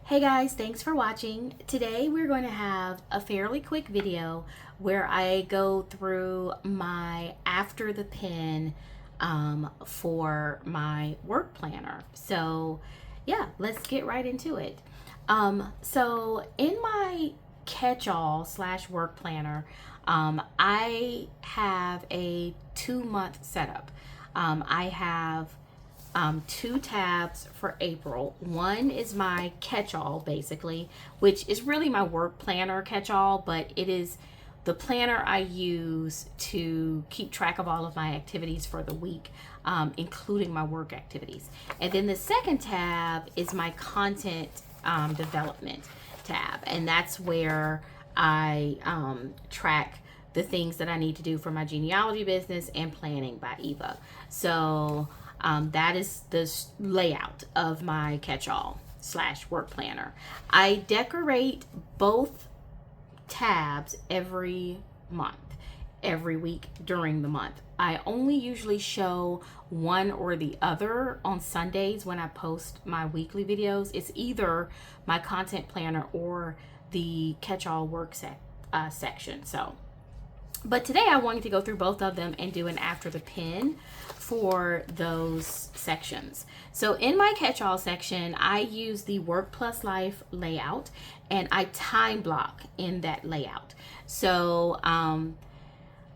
Hey guys, thanks for watching. Today we're going to have a fairly quick video where I go through my after the pen for my work planner. So yeah, let's get right into it. So in my catch-all slash work planner, I have a 2-month setup. I have two tabs for April. One is my catch-all, basically, which is really my work planner catch-all, but it is the planner I use to keep track of all of my activities for the week, including my work activities. And then the second tab is my content development tab, and that's where I track the things that I need to do for my genealogy business and planning by Eva. So that is the layout of my catch-all slash work planner. I decorate both tabs every week during the month. I only usually show one or the other on Sundays when I post my weekly videos. It's either my content planner or the catch-all work section. But today I wanted to go through both of them and do an after the pen for those sections. So in my catch-all section, I use the Work Plus Life layout, and I time block in that layout. So I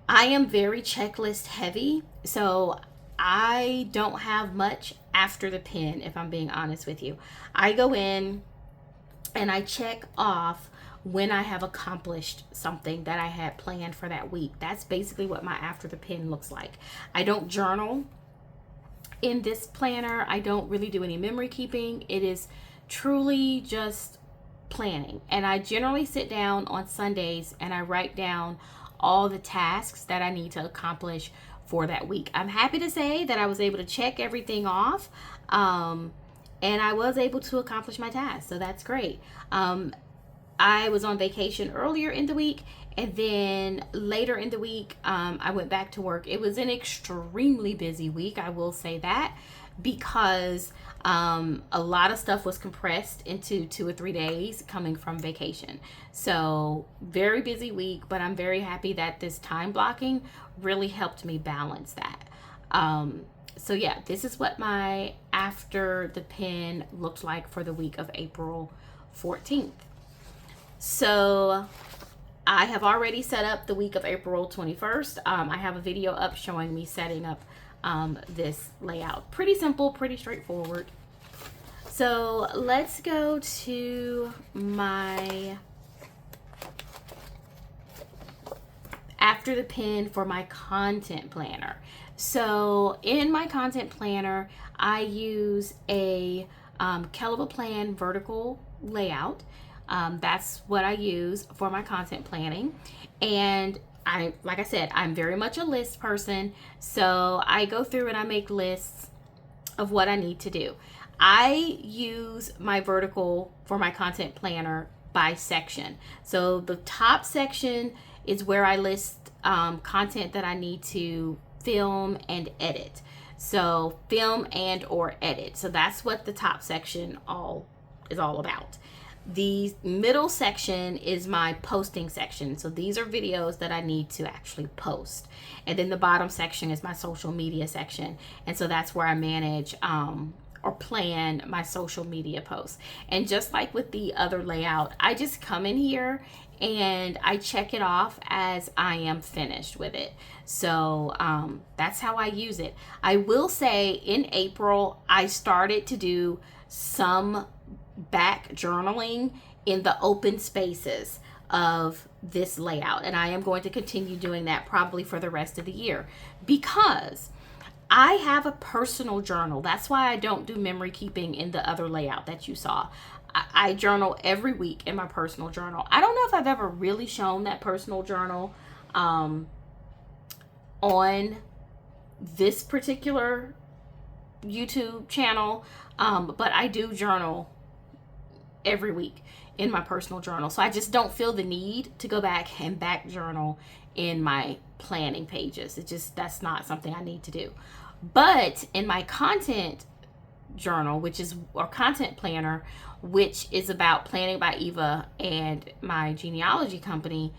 am very checklist heavy, so I don't have much after the pen, if I'm being honest with you. I go in and I check off when I have accomplished something that I had planned for that week. That's basically what my after the pen looks like. I don't journal in this planner. I don't really do any memory keeping. It is truly just planning. And I generally sit down on Sundays and I write down all the tasks that I need to accomplish for that week. I'm happy to say that I was able to check everything off, and I was able to accomplish my tasks. So that's great. I was on vacation earlier in the week, and then later in the week, I went back to work. It was an extremely busy week, I will say that, because a lot of stuff was compressed into 2 or 3 days coming from vacation. So very busy week, but I'm very happy that this time blocking really helped me balance that. So yeah, this is what my after the pen looked like for the week of April 14th. So I have already set up the week of April 21st. I have a video up showing me setting up this layout. Pretty simple, pretty straightforward. So let's go to my after the pen for my content planner. So in my content planner, I use a Plan vertical layout. That's what I use for my content planning. And like I said, I'm very much a list person. So I go through and I make lists of what I need to do. I use my vertical for my content planner by section. So the top section is where I list content that I need to film and edit. So film and or edit. So that's what the top section is all about. The middle section is my posting section. So these are videos that I need to actually post. And then the bottom section is my social media section. And so that's where I manage or plan my social media posts. And just like with the other layout, I just come in here and I check it off as I am finished with it. So that's how I use it. I will say in April, I started to do some back journaling in the open spaces of this layout, and I am going to continue doing that probably for the rest of the year, because I have a personal journal. That's why I don't do memory keeping in the other layout that you saw. I journal every week in my personal journal. I don't know if I've ever really shown that personal journal on this particular YouTube channel, but I do journal every week in my personal journal. So I just don't feel the need to go back and back journal in my planning pages. That's not something I need to do. But in my content journal, or content planner, which is about Planning by Eva and my genealogy company,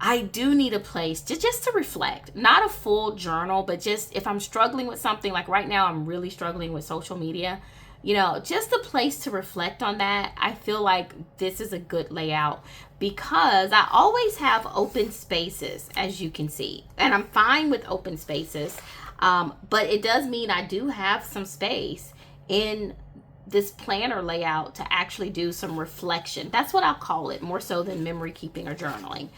I do need a place just to reflect. Not a full journal, but just if I'm struggling with something, like right now I'm really struggling with social media, just a place to reflect on that. I feel like this is a good layout because I always have open spaces, as you can see, and I'm fine with open spaces, but it does mean I do have some space in this planner layout to actually do some reflection. That's what I'll call it, more so than memory keeping or journaling.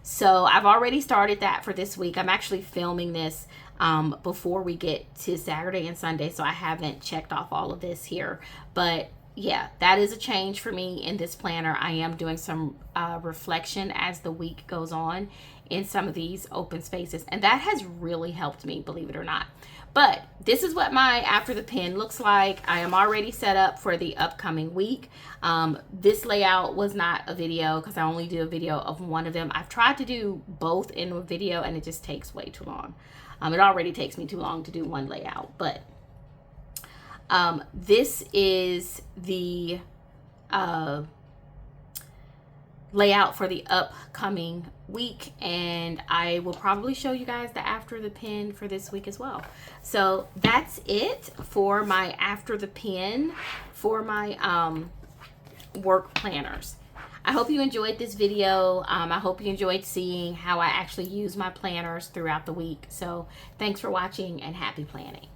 So I've already started that for this week. I'm actually filming this before we get to Saturday and Sunday, so I haven't checked off all of this here. But yeah, that is a change for me in this planner. I am doing some reflection as the week goes on in some of these open spaces, and that has really helped me, believe it or not. But this is what my After the Pen looks like. I am already set up for the upcoming week. This layout was not a video because I only do a video of one of them. I've tried to do both in a video and it just takes way too long. It already takes me too long to do one layout, but this is the layout for the upcoming week, and I will probably show you guys the After the Pen for this week as well. So that's it for my After the Pen for my work planners. I hope you enjoyed this video. I hope you enjoyed seeing how I actually use my planners throughout the week. So thanks for watching and happy planning.